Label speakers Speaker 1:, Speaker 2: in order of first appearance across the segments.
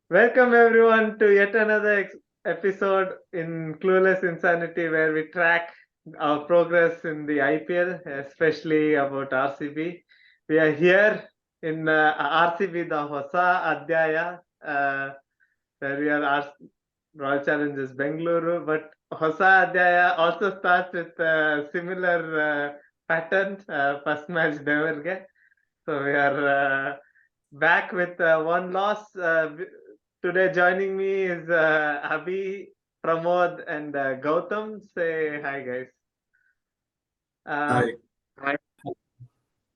Speaker 1: Welcome everyone to yet another episode in Clueless Insanity, where we track our progress in the IPL, especially about RCB. We are here in RCB, the Hosa Adhyaya, where we are Royal Challengers Bengaluru. But Hosa Adhyaya also starts with a similar pattern, first match devarige. So we are back with one loss. Today joining me is Abhi, Pramod, and Gautam. Say hi, guys. Um,
Speaker 2: Hi.
Speaker 3: Hi.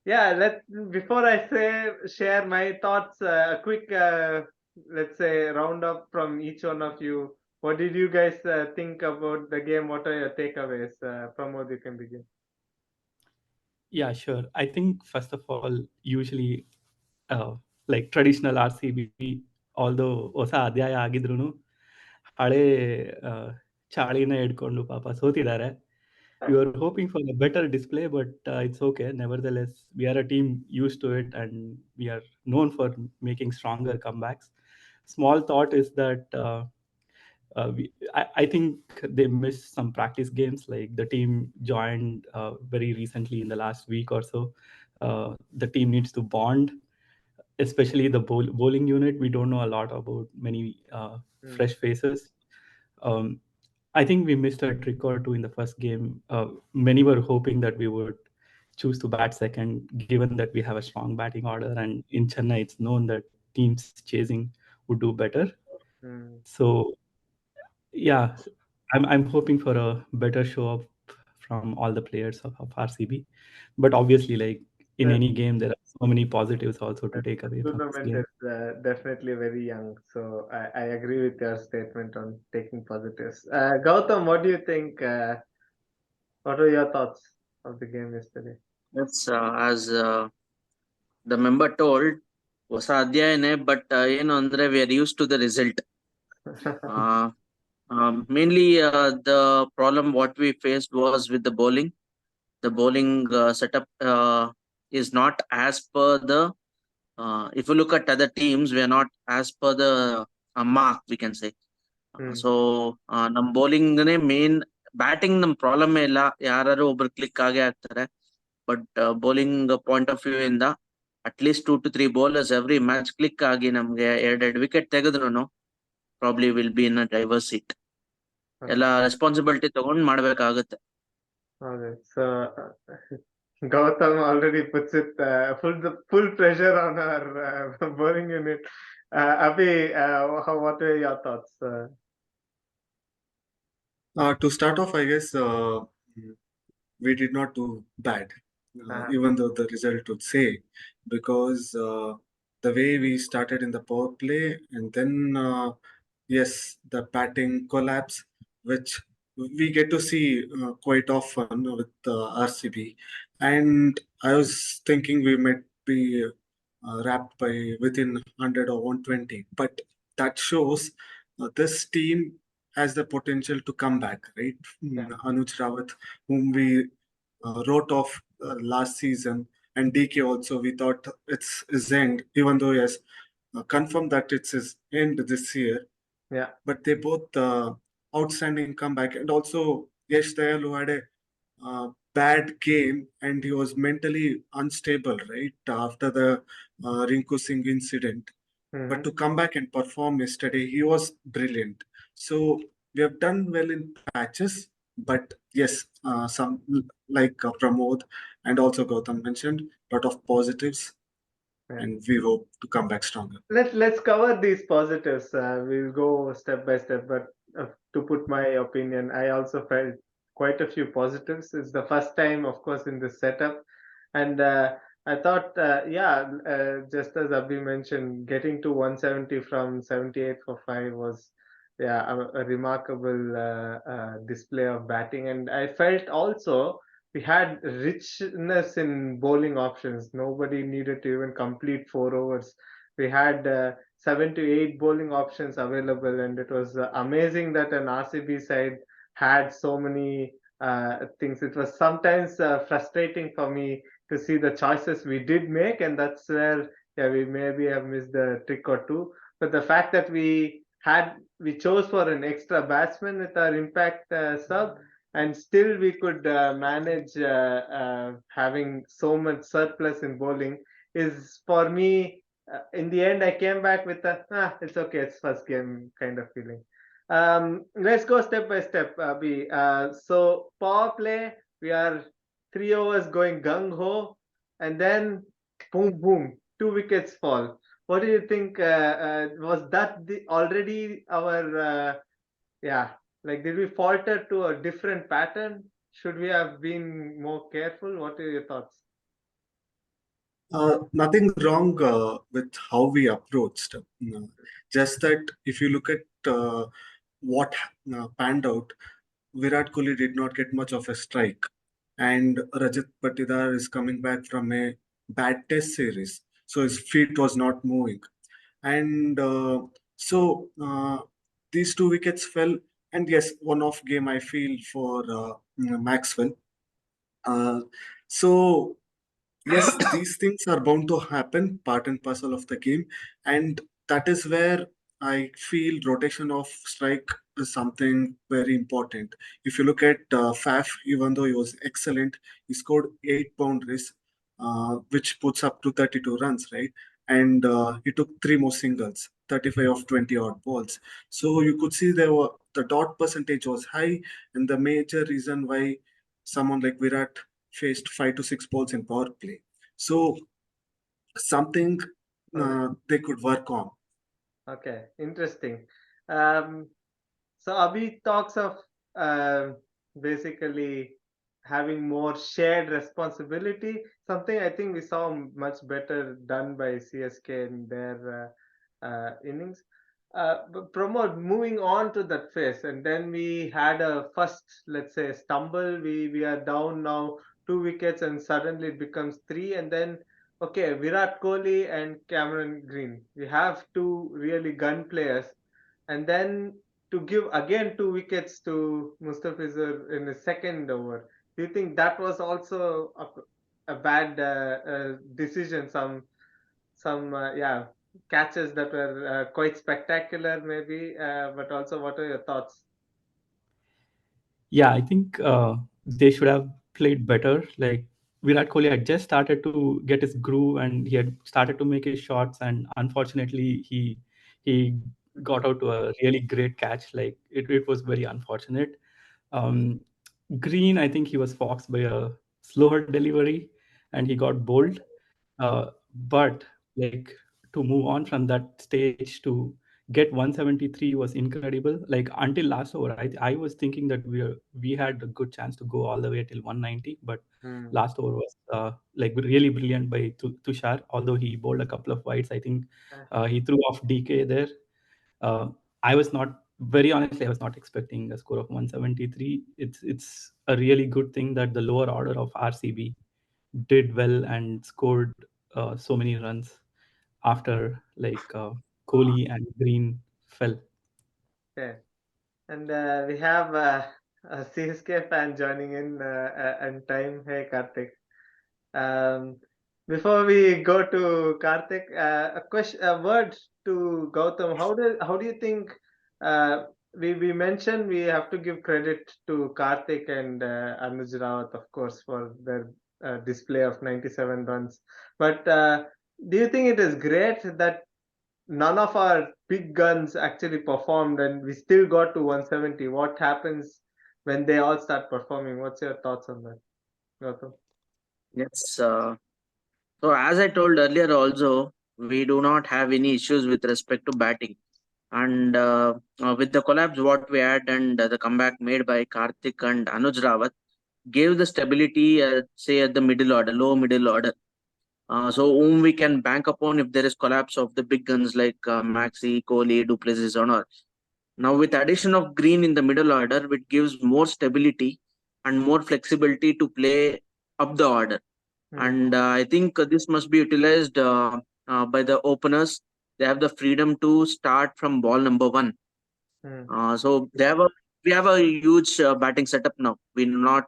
Speaker 1: yeah, let before I say share my thoughts, a quick let's say roundup from each one of you. What did you guys think about the game? What are your takeaways? Pramod, you can begin.
Speaker 4: Yeah, sure. I think first of all, usually like traditional RCB, although ಹೊಸ ಅಧ್ಯಾಯ ಆಗಿದ್ರು ಹಳೆ ಚಾಳಿನ ಹಿಡ್ಕೊಂಡು ಪಾಪ ಸೋತಿದ್ದಾರೆ. We were hoping for a better display, but it's okay. Nevertheless, we are a team used to it, and we are known for making stronger comebacks. Small thought is that I think they missed some practice games. Like the team joined very recently in the last week or so. The team needs to bond, especially the bowling unit. We don't know a lot about many fresh faces. Um, I think we missed a trick or two in the first game. Many were hoping that we would choose to bat second, given that we have a strong batting order. And in Chennai, it's known that teams chasing would do better. So yeah, I'm hoping for a better show up from all the players of RCB. But obviously, like in
Speaker 1: The
Speaker 4: any game, there are so many positives also to take away from this
Speaker 1: tournament
Speaker 4: game.
Speaker 1: is definitely very young, so I agree with your statement on taking positives. Gautam, what do you think? What are your thoughts of the game yesterday?
Speaker 3: Yes, as the member told, ಹೊಸ ಅಧ್ಯಾಯನೇ but ಏನು ಅಂದ್ರೆ we are use to the result. Mainly the problem what we faced was with the bowling. The bowling setup is not as per the if you look at other teams, we are not as per the mark, we can say. So ನಮ್ಮ ಬೌಲಿಂಗ್ನೇ main, batting ನಮ್ problem ಇಲ್ಲ, ಯಾರು ಒಬ್ರು click ಆಗೇ ಆಗ್ತಾರೆ. But bowling point of view ಇಂದ at least 2 to 3 bowlers every match click ಆಗಿ ನಮ್ಗೆ ಎರಡೆರಡು ವಿಕೆಟ್ ತೆಗೆದ್ರು probably will be in a driver seat. ಎಲ್ಲ ರೆಸ್ಪಾನ್ಸಿಬಿಲಿಟಿ ತಗೊಂಡ್ ಮಾಡ್ಬೇಕಾಗುತ್ತೆ.
Speaker 1: Okay, so Gautam already puts it full pressure on our bowling unit. Abhi, what are your thoughts?
Speaker 2: To start off, I guess we did not do bad, even though the result would say, because the way we started in the power play, and then yes, the batting collapse, which we get to see quite often with RCB, and I was thinking we might be wrapped by within 100 or 120, but that shows this team has the potential to come back, right? Anuj Rawat, whom we wrote off last season, and DK also, we thought it's his end, even though he has confirmed that it's his end this year.
Speaker 1: Yeah.
Speaker 2: But they both outstanding comeback, and also Yash Dayal, who had a bad game and he was mentally unstable, right, after the Rinku Singh incident. But to come back and perform yesterday, he was brilliant. So we have done well in patches, but yes, some like Pramod and also Gautam mentioned, lot of positives, and we hope to come back stronger.
Speaker 1: Let's cover these positives. We'll go step by step, but to put my opinion, I also felt quite a few positives. It's the first time, of course, in this setup, and I thought, just as Abhi mentioned, getting to 170 from 78 for 5 was, a remarkable display of batting, and I felt also we had richness in bowling options. Nobody needed to even complete 4 overs. We had 7 to 8 bowling options available, and it was amazing that an RCB side had so many things. It was sometimes frustrating for me to see the choices we did make, and that's where we maybe have missed a trick or two. But the fact that we chose for an extra batsman with our impact sub, and still we could manage having so much surplus in bowling is, for me, in the end, I came back with it's okay, it's first game kind of feeling. Let's go step by step, Abhi. So power play, we are 3 overs going gung ho, and then boom, boom, 2 wickets fall. What do you think? Was that already our yeah? Like, did we falter to a different pattern? Should we have been more careful? What are your thoughts?
Speaker 2: Nothing wrong with how we approached. Just that if you look at what panned out, Virat Kohli did not get much of a strike, and Rajat Patidar is coming back from a bad test series, so his feet was not moving, and so these 2 wickets fell. And yes, one off game I feel for Maxwell. Uh, so yes, these things are bound to happen, part and parcel of the game, and that is where I feel rotation of strike is something very important. If you look at Faf, even though he was excellent, he scored 8 boundaries, which puts up to 32 runs, right? And he took 3 more singles, 35 of 20 odd balls. So you could see the dot percentage was high, and the major reason why someone like Virat faced 5 to 6 balls in power play. So something
Speaker 1: Okay,
Speaker 2: they could work on.
Speaker 1: okay, interesting. Um, so Abhi talks of uh, basically having more shared responsibility. Something I think we saw much better done by CSK in their innings. But Pramod, moving on to that phase, and then we had a first, let's say, stumble. We are down now 2 wickets, and suddenly it becomes three, and then okay, Virat Kohli and Cameron Green. We have two really gun players, and then to give again 2 wickets to Mustafizur in the second over. Do you think that was also a bad decision? Some yeah, catches that were quite spectacular, maybe. But also, what are your thoughts?
Speaker 4: Yeah, I think they should have played better. Like Virat Kohli had just started to get his groove and he had started to make his shots, and unfortunately, he got out to a really great catch. Like it was very unfortunate. Um, Green, I think he was foxed by a slower delivery, and he got bowled. But like to move on from that stage to get 173 was incredible. Like until last over, I was thinking that we had a good chance to go all the way till 190, but
Speaker 1: Hmm.
Speaker 4: last over was like really brilliant by Tushar. Although he bowled a couple of wides, I think he threw off DK there. Uh, I was not very honestly, I was not expecting a score of 173. It's a really good thing that the lower order of RCB did well and scored so many runs after like Kohli and Green fell.
Speaker 1: Okay. And we have a CSK fan joining in and time. Hey, Karthik. Um, Before we go to Karthik, a word to Gautam. How do you think? Uh, we mentioned we have to give credit to Karthik and Anuj Rawat, of course, for their display of 97 runs. But do you think it is great that none of our big guns actually performed and we still got to 170? What happens when they all start performing? What's your thoughts on that, Gautam?
Speaker 3: Yes. So as I told earlier, also we do not have any issues with respect to batting. And with the collapse, what we had and the comeback made by Karthik and Anuj Rawat gave the stability, say at the middle order, low middle order. So whom we can bank upon if there is collapse of the big guns like Maxi, Kohli, Duplessis, or not. Now with addition of Green in the middle order, it gives more stability and more flexibility to play up the order.
Speaker 1: Hmm.
Speaker 3: And I think this must be utilized by the openers. They have the freedom to start from ball number one.
Speaker 1: Hmm.
Speaker 3: So we have a huge batting setup now. We do not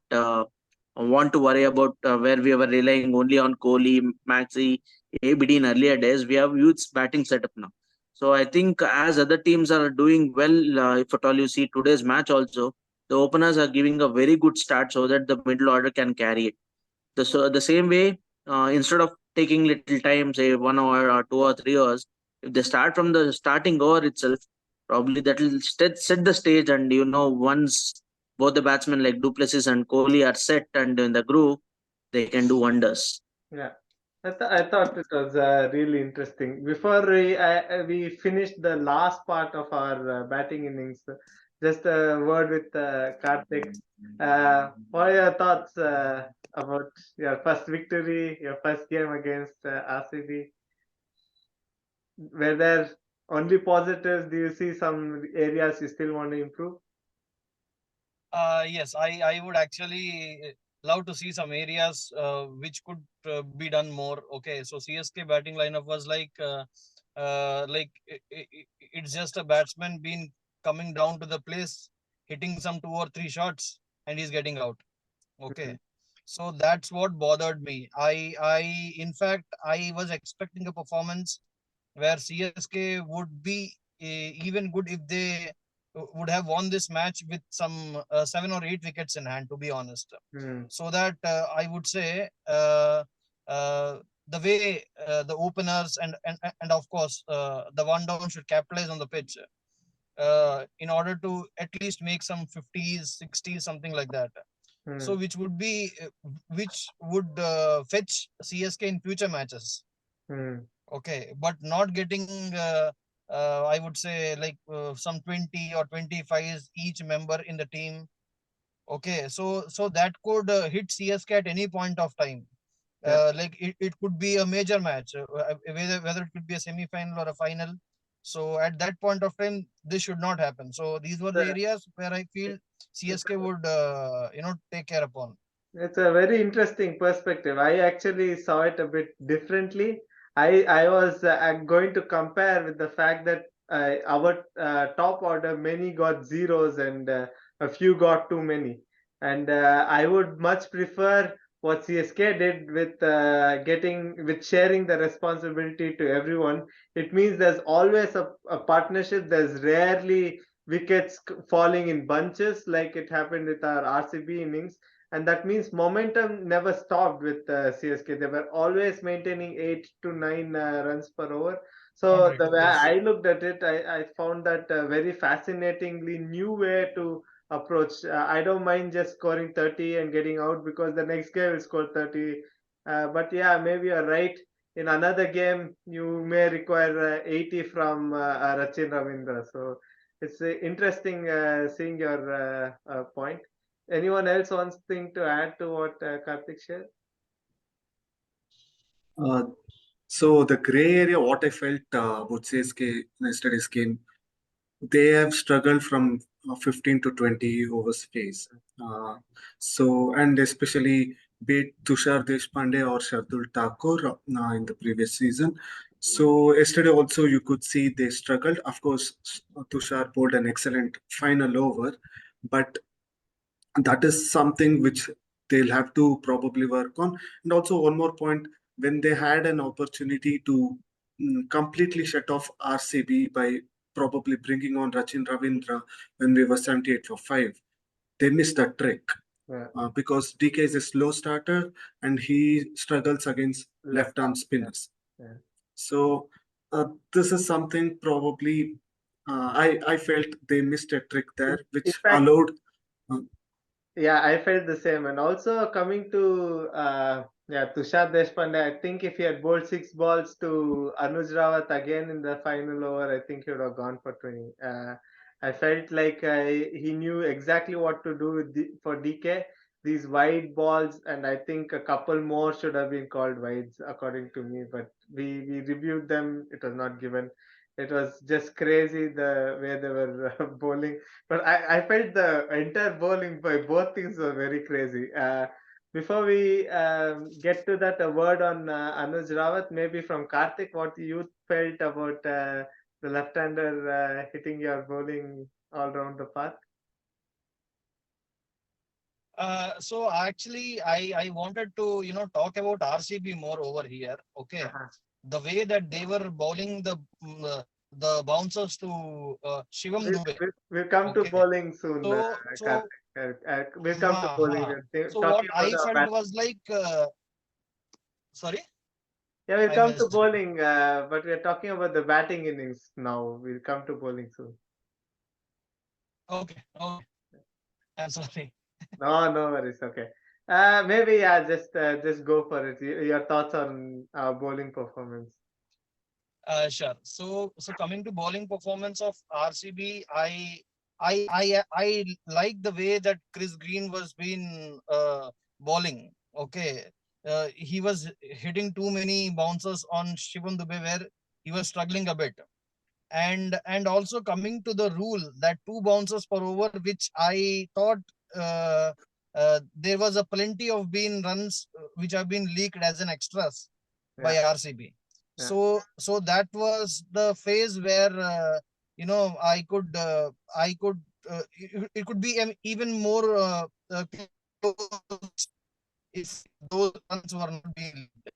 Speaker 3: want to worry about where we were relying only on Kohli, Maxi, ABD in earlier days. We have huge batting setup now. So I think as other teams are doing well, if at all you see today's match also, the openers are giving a very good start so that the middle order can carry it. The same way, instead of taking little time, say 1 hour or 2 or 3 hours, if they start from the starting over itself, probably that will set the stage. And once both the batsmen like Duplessis and Kohli are set and in the groove, they can do wonders.
Speaker 1: Yeah. I thought it was really interesting. Before we finished the last part of our batting innings, just a word with Karthik. What are your thoughts about your first victory, your first game against RCB? Were there only positives? Do you see some areas you still want to improve?
Speaker 5: Yes, I would actually love to see some areas which could be done more. Okay, so CSK batting lineup was like it's just a batsman being coming down to the place, hitting some 2 or 3 shots, and he's getting out. Okay, so that's what bothered me. In fact, I was expecting a performance where CSK would be even good if they would have won this match with some 7 or 8 wickets in hand, to be honest.
Speaker 1: Hmm.
Speaker 5: So that I would say the way the openers and of course the one down should capitalize on the pitch in order to at least make some 50s, 60s, something like that. So
Speaker 1: Hmm.
Speaker 5: which would fetch CSK in future matches.
Speaker 1: Hmm.
Speaker 5: Okay, but not getting I would say like some 20 or 25 is each member in the team. Okay, so that could hit CSK at any point of time.
Speaker 1: Yeah.
Speaker 5: Like it could be a major match, whether it could be a semi-final or a final. So at that point of time, this should not happen. So these were the
Speaker 1: The-
Speaker 5: areas where I feel
Speaker 1: it's
Speaker 5: CSK would take care upon.
Speaker 1: It's a very interesting perspective. I actually saw it a bit differently. I was going to compare with the fact that our top order, many got zeros and a few got too many. And I would much prefer what CSK did with with sharing the responsibility to everyone. It means there's always a partnership. There's rarely wickets falling in bunches like it happened with our RCB innings, and that means momentum never stopped with CSK. They were always maintaining 8 to 9 runs per over. So
Speaker 5: Agreed.
Speaker 1: the way
Speaker 5: Yes.
Speaker 1: I looked at it, I found that a very fascinatingly new way to approach. I don't mind just scoring 30 and getting out because the next game will score 30. But yeah, maybe you're right. In another game, you may require 80 from Rachin Ravindra. So it's interesting seeing your point. Anyone else wants thing to add to what Karthik shared?
Speaker 2: Uh, so the gray area, what I felt about CSK in yesterday's game, they have struggled from 15 to 20 overs pace. And especially be it Tushar Deshpande or Shardul Thakur in the previous season. So yesterday also you could see they struggled. Of course, Tushar bowled an excellent final over, but that is something which they'll have to probably work on. And also one more point, when they had an opportunity to completely shut off RCB by probably bringing on Rachin Ravindra when we were 78 for 5, they missed that trick
Speaker 1: Yeah.
Speaker 2: because DK is a slow starter and he struggles against
Speaker 1: Left
Speaker 2: left arm
Speaker 1: arm.
Speaker 2: spinners.
Speaker 1: Yeah.
Speaker 2: So this is something probably I felt they missed a trick
Speaker 1: In
Speaker 2: there,
Speaker 1: in
Speaker 2: which
Speaker 1: fact,
Speaker 2: allowed. Uh,
Speaker 1: yeah, I felt the same. And also coming to Tushar Deshpande, I think if he had bowled 6 balls to Anuj Rawat again in the final over, I think he would have gone for 20. I felt like he knew exactly what to do with for DK. These wide balls, and I think a couple more should have been called wides, according to me. But we reviewed them; it was not given. It was just crazy the way they were bowling, but I felt the entire bowling by both teams were very crazy. Before we get to that, a word on Anuj Rawat, maybe from Karthik, what you felt about the left-hander hitting your bowling all around the park?
Speaker 5: So actually, I wanted to talk about RCB more over here. Okay,
Speaker 1: Uh-huh.
Speaker 5: the way that they were bowling the the bouncers to Shivam Dubey.
Speaker 1: We'll come to
Speaker 5: Okay,
Speaker 1: bowling soon,
Speaker 5: so
Speaker 1: Karthik. We'll come to bowling.
Speaker 5: so what
Speaker 1: Talking about
Speaker 5: I
Speaker 1: the
Speaker 5: felt
Speaker 1: bat.
Speaker 5: was like, sorry,
Speaker 1: Yeah, we'll
Speaker 5: I
Speaker 1: come to
Speaker 5: missed it.
Speaker 1: bowling, but we're talking about the batting innings now. We'll come to bowling soon.
Speaker 5: Okay, okay, I'm sorry.
Speaker 1: No, no worries. Okay. Maybe yeah, just go for it. Your thoughts on bowling performance.
Speaker 5: Sure. So coming to bowling performance of RCB, I like the way that Chris Green was been bowling. Okay, he was hitting too many bouncers on Shivam Dubey where he was struggling a bit. And also coming to the rule that two bouncers per over, which I thought uh, there was a plenty of been runs which have been leaked as an extras by
Speaker 1: Yeah,
Speaker 5: RCB.
Speaker 1: yeah.
Speaker 5: So that was the phase where I could it could be even more close if those runs were not being leaked.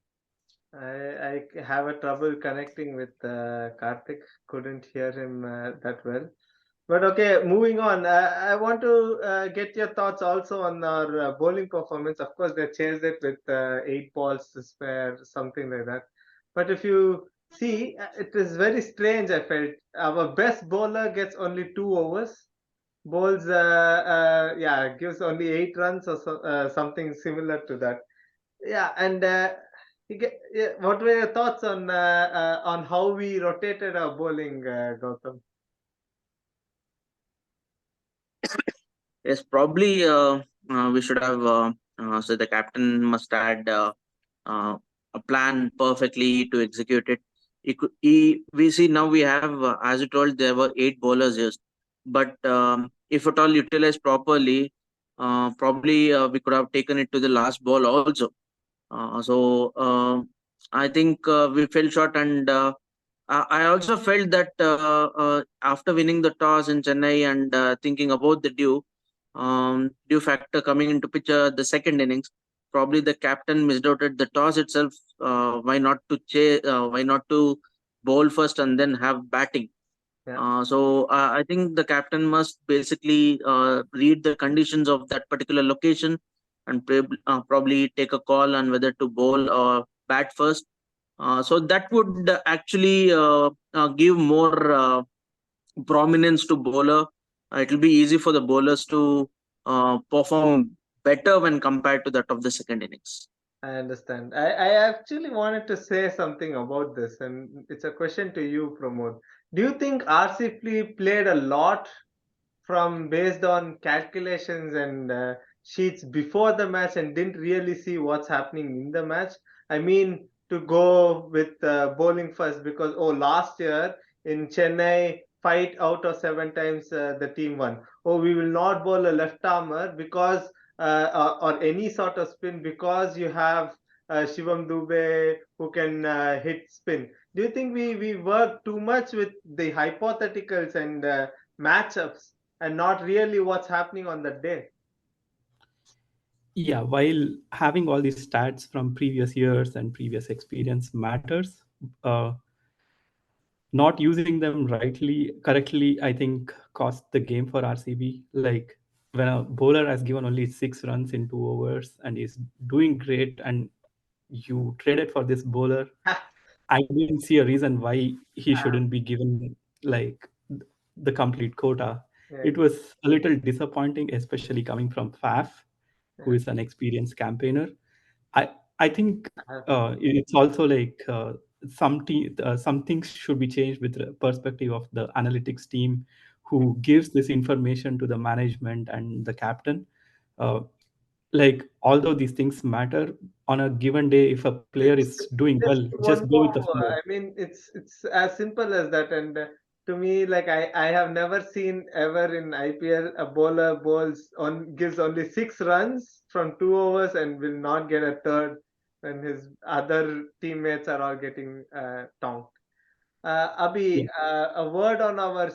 Speaker 1: I have a trouble connecting with Karthik. Couldn't hear him that well. But okay, moving on. I want to get your thoughts also on our bowling performance. Of course, they changed it with 8 balls to spare, something like that. But if you see, it is very strange. I felt our best bowler gets only 2 overs. Bowls, yeah, gives only 8 runs or something similar to that. Yeah, and yeah, what were your thoughts on how we rotated our bowling, Gautam?
Speaker 3: Yes, probably we should have. So the captain must add uh, a plan perfectly to execute it. We see now we have, as you told, there were 8 bowlers used, but if at all utilized properly, probably we could have taken it to the last ball also. So I think we fell short, and I also felt that after winning the toss in Chennai and thinking about the due factor coming into picture, the second innings, probably the captain missed out at the toss itself. Why not to bowl first and then have batting?
Speaker 1: Yeah.
Speaker 3: So I think the captain must basically read the conditions of that particular location and probably take a call on whether to bowl or bat first. So that would actually give more prominence to bowler. It will be easy for the bowlers to perform better when compared to that of the second innings.
Speaker 1: I understand. I actually wanted to say something about this, and it's a question to you, Pramod. Do you think RCP played a lot from based on calculations and sheets before the match and didn't really see what's happening in the match? I mean, to go with bowling first because last year in Chennai, 5 out of 7 times the team won. We will not bowl a left armer because or any sort of spin because you have Shivam Dubey who can hit spin. Do you think we work too much with the hypotheticals and matchups and not really what's happening on that day?
Speaker 4: Yeah, while having all these stats from previous years and previous experience matters, uh, not using them correctly, I think cost the game for RCB. Like when a bowler has given only 6 runs in 2 overs and is doing great, and you traded for this bowler, I didn't see a reason why he shouldn't be given like the complete quota.
Speaker 1: Yeah,
Speaker 4: It was a little disappointing, especially coming from Faf, who
Speaker 1: yeah.
Speaker 4: is an experienced campaigner. I I think
Speaker 1: Uh,
Speaker 4: it's also like some things should be changed with the perspective of the analytics team, who gives this information to the management and the captain. Uh, like although these things matter on a given day, if a player
Speaker 1: It's
Speaker 4: is doing
Speaker 1: just
Speaker 4: well, just
Speaker 1: one
Speaker 4: go with
Speaker 1: more.
Speaker 4: the flow.
Speaker 1: I mean, it's as simple as that. And to me, like I have never seen ever in IPL a bowler bowls on gives only 6 runs from 2 overs and will not get a third when his other teammates are all getting tonked. Abhi,
Speaker 4: Yeah.
Speaker 1: a word on our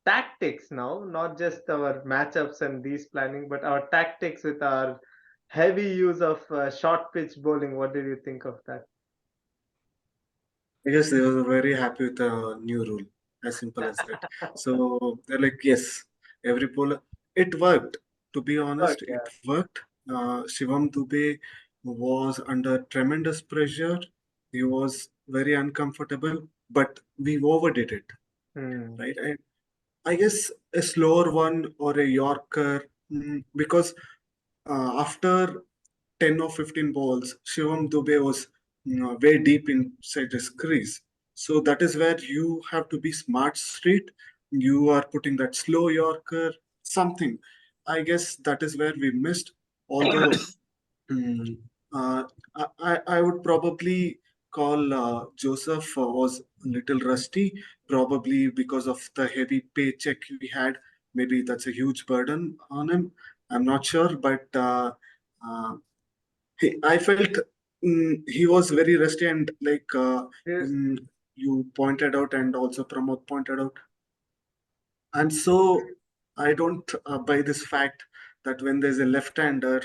Speaker 1: tactics now, not just our matchups and these planning, but our tactics with our heavy use of short pitch bowling. What did you think of that?
Speaker 2: I guess they were very happy with the new rule. as simple as that. So they're like, yes, every bowler, it worked. To be honest,
Speaker 1: Yeah.
Speaker 2: it worked. Shivam Dube was under tremendous pressure. He was very uncomfortable, but we overdid it, right? And I guess a slower one or a Yorker, because after 10 or 15 balls, Shivam Dube was way deep inside his crease. So that is where you have to be smart street. You are putting that slow Yorker, something. I guess that is where we missed. Although mm, uh, I would probably call Joseph was a little rusty, probably because of the heavy paycheck we had. Maybe that's a huge burden on him. I'm not sure, but uh, I felt he was very rusty and like
Speaker 1: Yes.
Speaker 2: you pointed out and also Pramod pointed out. And so I don't buy this fact that when there's a left-hander,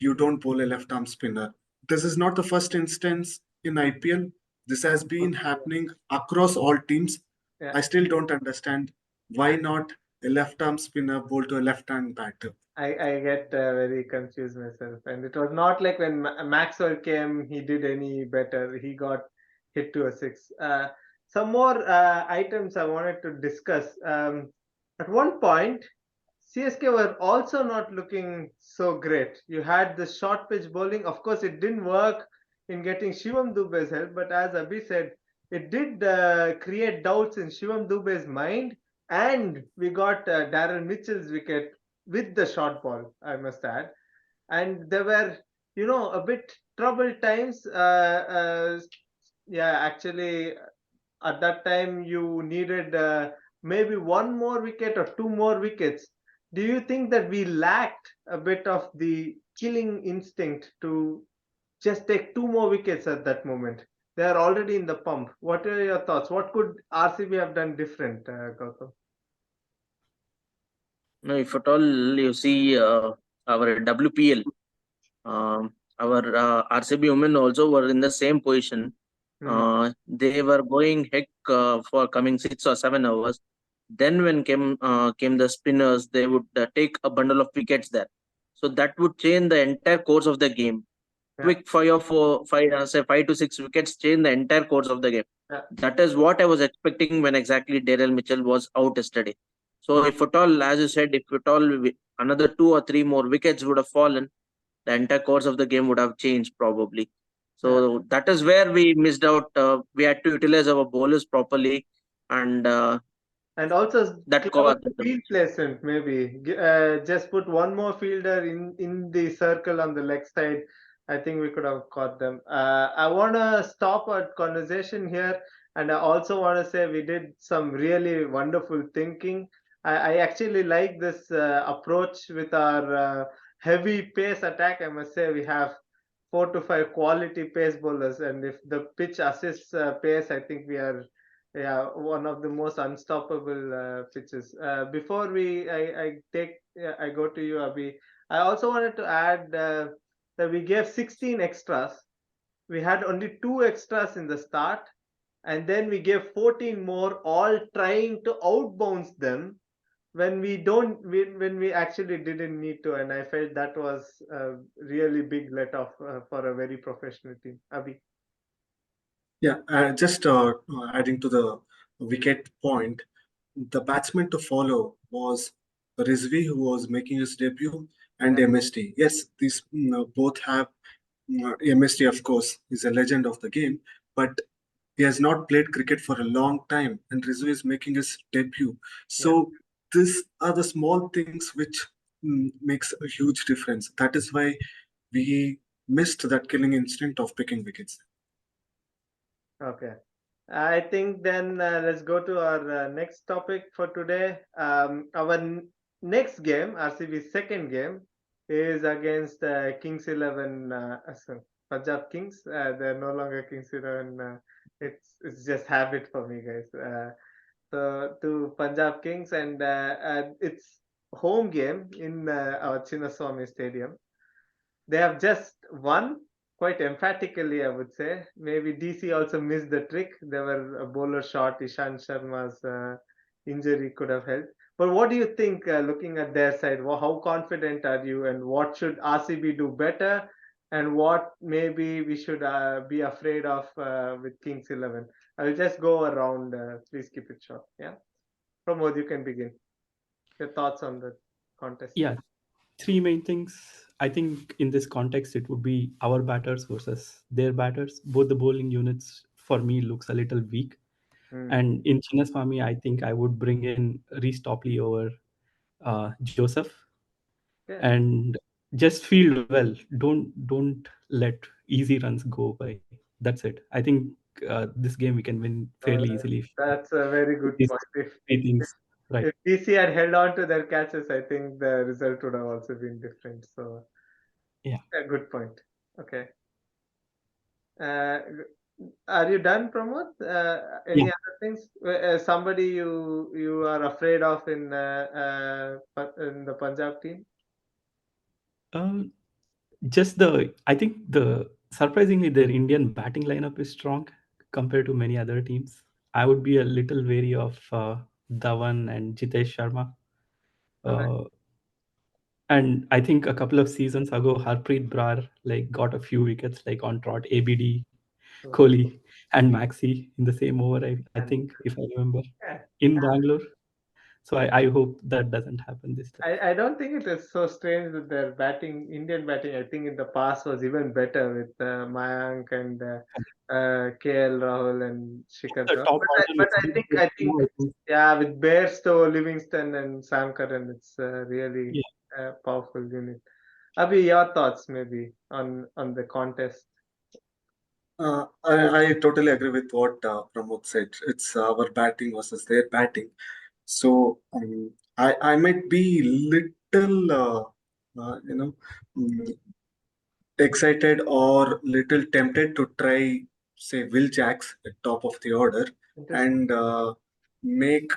Speaker 2: you don't bowl a left arm spinner. This is not the first instance in IPL. This has been happening across all teams.
Speaker 1: Yeah.
Speaker 2: I still don't understand why not a left arm spinner bowl to a left hand batter.
Speaker 1: I get very confused myself, and it was not like when Maxwell came, he did any better. He got hit to a six. Some more items I wanted to discuss. At one point, CSK were also not looking so great. You had the short pitch bowling. Of course, it didn't work in getting Shivam Dube's help, but as Abhi said, it did create doubts in Shivam Dube's mind. And we got Darren Mitchell's wicket with the short ball, I must add. And there were, a bit troubled times. Yeah, actually, at that time you needed maybe one more wicket or two more wickets. Do you think that we lacked a bit of the killing instinct to just take two more wickets at that moment? They are already in the pump. What are your thoughts? What could RCB have done different, Gautam?
Speaker 3: No, if at all you see our WPL, our RCB women also were in the same position. They were going heck for coming 6 or 7 hours. Then when came the spinners, they would take a bundle of wickets there. So that would change the entire course of the game.
Speaker 1: Yeah.
Speaker 3: Quick 5 to 6 wickets change the entire course of the game.
Speaker 1: Yeah.
Speaker 3: That is what I was expecting when exactly Daryl Mitchell was out yesterday. So if at all, as you said, if at all another 2 or 3 more wickets would have fallen, the entire course of the game would have changed probably. So that is where we missed out. We had to utilize our bowlers properly, and
Speaker 1: also
Speaker 3: that
Speaker 1: clever
Speaker 3: caused.
Speaker 1: field placement, maybe just put one more fielder in the circle on the leg side. I think we could have caught them. I want to stop our conversation here, and I also want to say we did some really wonderful thinking. I actually like this approach with our heavy pace attack. I must say we have 4 to 5 quality pace bowlers, and if the pitch assists pace, I think we are, yeah, one of the most unstoppable pitches. Before I go to you, Abhi. I also wanted to add that we gave 16 extras. We had only 2 extras in the start, and then we gave 14 more, all trying to outbounce them when we actually didn't need to. And I felt that was a really big let off for a very professional team. Abhi.
Speaker 2: Yeah, just adding to the wicket point, the batsman to follow was Rizvi, who was making his debut, and MST. Yes, these both have MST, of course, is a legend of the game, but he has not played cricket for a long time, and Rizvi is making his debut. So these are the small things which makes a huge difference. That is why we missed that killing instinct of picking wickets.
Speaker 1: Okay. I think then let's go to our next topic for today. Our next game, RCB's second game, is against Kings 11, Punjab Kings. They're no longer Kings 11. It's just habit for me, guys. So to Punjab Kings, and it's home game in our Chinnaswamy Stadium. They have just won quite emphatically, I would say. Maybe DC also missed the trick. There were a bowler shot. Ishan Sharma's injury could have helped. But what do you think, looking at their side? How confident are you, and what should RCB do better, and what maybe we should be afraid of with Kings 11? I will just go around. Please keep it short. Yeah, Pramod, you can begin. Your thoughts on the contest?
Speaker 4: Yeah, three main things. I think in this context, it would be our batters versus their batters. Both the bowling units, for me, looks a little weak. And in Chinnaswamy, I think I would bring in Reece Topley over Joseph,
Speaker 1: Yeah.
Speaker 4: and just field well. Don't let easy runs go by. That's it. I think this game we can win fairly easily.
Speaker 1: That's a very good
Speaker 4: These
Speaker 1: point.
Speaker 4: three things, right?
Speaker 1: If DC had held on to their catches, I think the result would have also been different. So,
Speaker 4: Yeah.
Speaker 1: a good point. Okay. Are you done, Pramod? Any
Speaker 4: Yeah.
Speaker 1: other things? Somebody you are afraid of in the Punjab team?
Speaker 4: Just I think surprisingly their Indian batting lineup is strong compared to many other teams. I would be a little wary of Dhawan and Jitesh Sharma. And I think a couple of seasons ago, Harpreet Brar got a few wickets on trot, ABD, Kohli, and Maxi in the same over. I think, if I remember, in Bangalore. So I hope that doesn't happen this time.
Speaker 1: I don't think it is so strange with their batting. Indian batting, I think in the past was even better with Mayank and KL Rahul and Shikhar
Speaker 4: The
Speaker 1: Dhawan.
Speaker 4: top
Speaker 1: But
Speaker 4: order
Speaker 1: I think, yeah, with Bairstow, Livingston, and Sam Curran, it's really a powerful unit. Abhi, your thoughts maybe on the contest?
Speaker 2: I totally agree with what Pramod said. It's our batting versus their batting. So I might be little mm, excited or little tempted to try, say, Will Jacks at top of the order and make.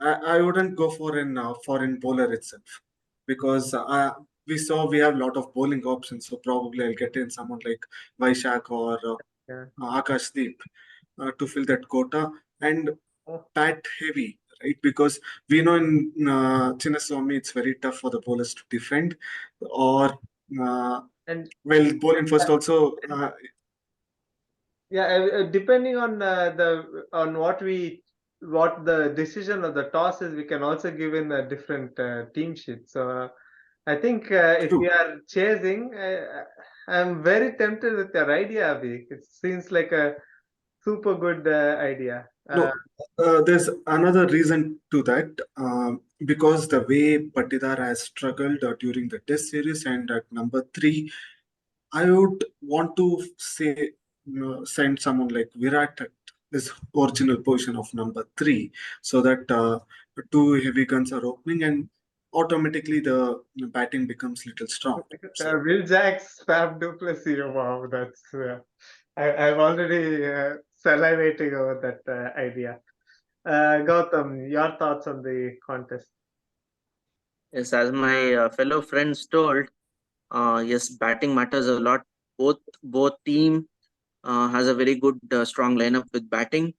Speaker 2: I wouldn't go for an foreign bowler itself because we have a lot of bowling options. So probably I'll get in someone like Vaishak or Akashdeep to fill that quota and bat heavy, right? Because we know in Chinnaswamy it's very tough for the bowlers to defend or
Speaker 1: And
Speaker 2: well, bowling first also.
Speaker 1: depending on what the decision of the toss is, we can also give in a different team sheet. So I think if
Speaker 2: True.
Speaker 1: we are chasing, I'm very tempted with your idea, Abhi. It seems like a super good idea.
Speaker 2: No, there's another reason to that because the way Patidar has struggled during the Test series and at number 3, I would want to say send someone like Virat at his original position of number 3 so that two heavy guns are opening and automatically the batting becomes little strong. So,
Speaker 1: Will Jacks, Fab Duplessis. Wow, that's I'm already salivating over that idea. Gautam, your thoughts on the contest?
Speaker 3: Yes, as my fellow friends told, yes, batting matters a lot. Both team has a very good strong lineup with batting.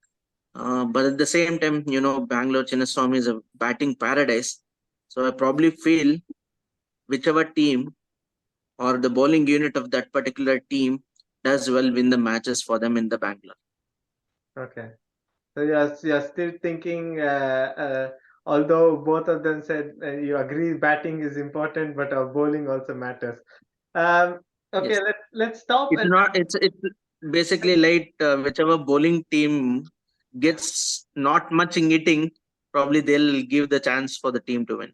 Speaker 3: But at the same time, Bangalore Chinnaswamy is a batting paradise. So I probably feel whichever team or the bowling unit of that particular team does well win the matches for them in the Bangalore.
Speaker 1: Okay. So you're still thinking, although both of them said you agree batting is important, but our bowling also matters. Okay,
Speaker 3: Yes.
Speaker 1: let's stop.
Speaker 3: It's basically like whichever bowling team gets not much in hitting, probably they'll give the chance for the team to win.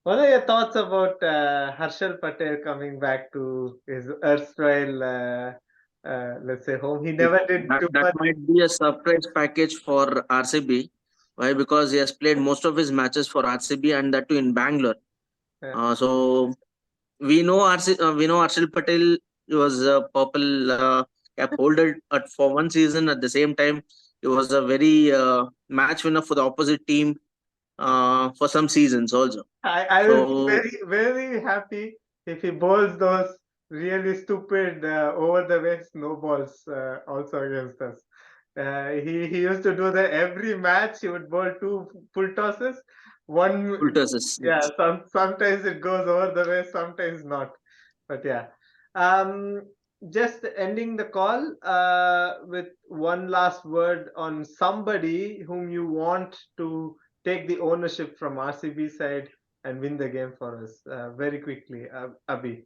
Speaker 1: What are your thoughts about Harshal Patel coming back to his erstwhile, let's say, home? He never did too
Speaker 3: That
Speaker 1: much.
Speaker 3: might be a surprise package for RCB. Why? Because he has played most of his matches for RCB and that too in Bangalore. So we know Harshal Patel was a purple cap holder for one season. At the same time, he was a very match winner for the opposite team for some seasons also.
Speaker 1: I will be very, very happy if he bowls those really stupid over the way snowballs also against us. He used to do that every match. He would bowl 2 full tosses. One,
Speaker 3: Full tosses.
Speaker 1: yeah. Sometimes it goes over the way, sometimes not. But yeah. Just ending the call with one last word on somebody whom you want to take the ownership from RCB side and win the game for us. Very quickly, Abhi.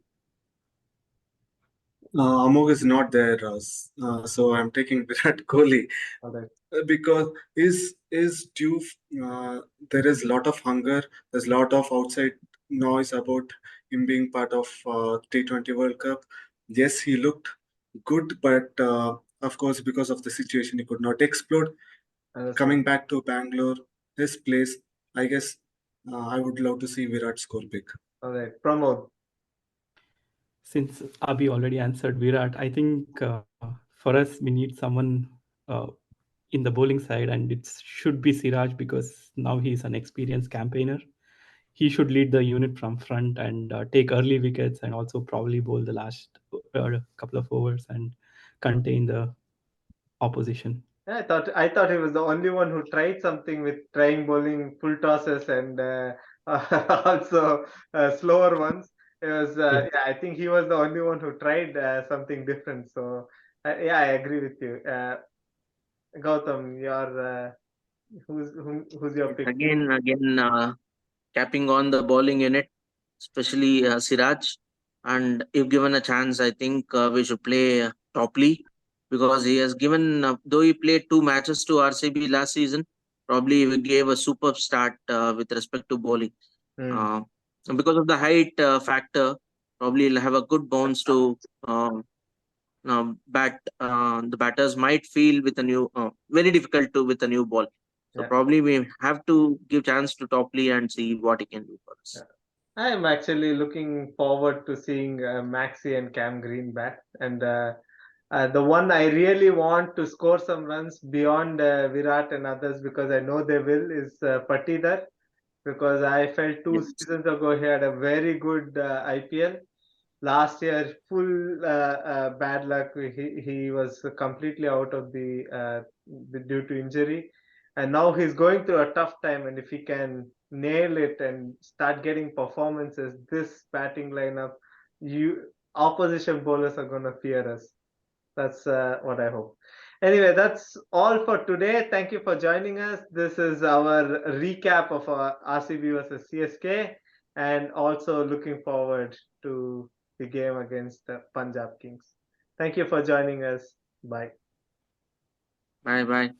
Speaker 2: Amog is not there, so I'm taking Virat Kohli
Speaker 1: All right.
Speaker 2: because is due. Uh, there is a lot of hunger. There's a lot of outside noise about him being part of T20 World Cup. Yes, he looked good, but of course, because of the situation, he could not explode.
Speaker 1: Understood.
Speaker 2: Coming back to Bangalore, his place, I guess I would love to see Virat score big.
Speaker 1: All right. Pramod.
Speaker 4: Since Abhi already answered Virat, I think for us we need someone in the bowling side, and it should be Siraj because now he's an experienced campaigner. He should lead the unit from front and take early wickets, and also probably bowl the last couple of overs and contain the opposition.
Speaker 1: I thought he was the only one who tried something with trying bowling full tosses and also slower ones. It was
Speaker 4: Yeah.
Speaker 1: yeah, I think he was the only one who tried something different. So yeah, I agree with you. Gautam, who's your pick?
Speaker 3: Again, capping on the bowling unit, especially Siraj. And if given a chance, I think we should play Topley because he has given, though he played 2 matches to RCB last season, probably he gave a superb start with respect to bowling.
Speaker 1: Hmm.
Speaker 3: Uh, because of the height factor, probably he'll have a good bounce to bat. The batters might feel with a new, very difficult to with a new ball. So
Speaker 1: Yeah.
Speaker 3: probably we have to give chance to Topley and see what he can do for us.
Speaker 1: Yeah. I am actually looking forward to seeing Maxi and Cam Green back. And the one I really want to score some runs beyond Virat and others, because I know they will, is Patidar. Because I felt 2 seasons ago he had a very good IPL. Last year, full bad luck. He was completely out of due to injury, and now he's going through a tough time. And if he can nail it and start getting performances, this batting lineup, you opposition bowlers are gonna fear us. That's what I hope. Anyway, that's all for today. Thank you for joining us. This is our recap of our RCB versus CSK, and also looking forward to the game against the Punjab Kings. Thank you for joining us. Bye.
Speaker 3: Bye bye.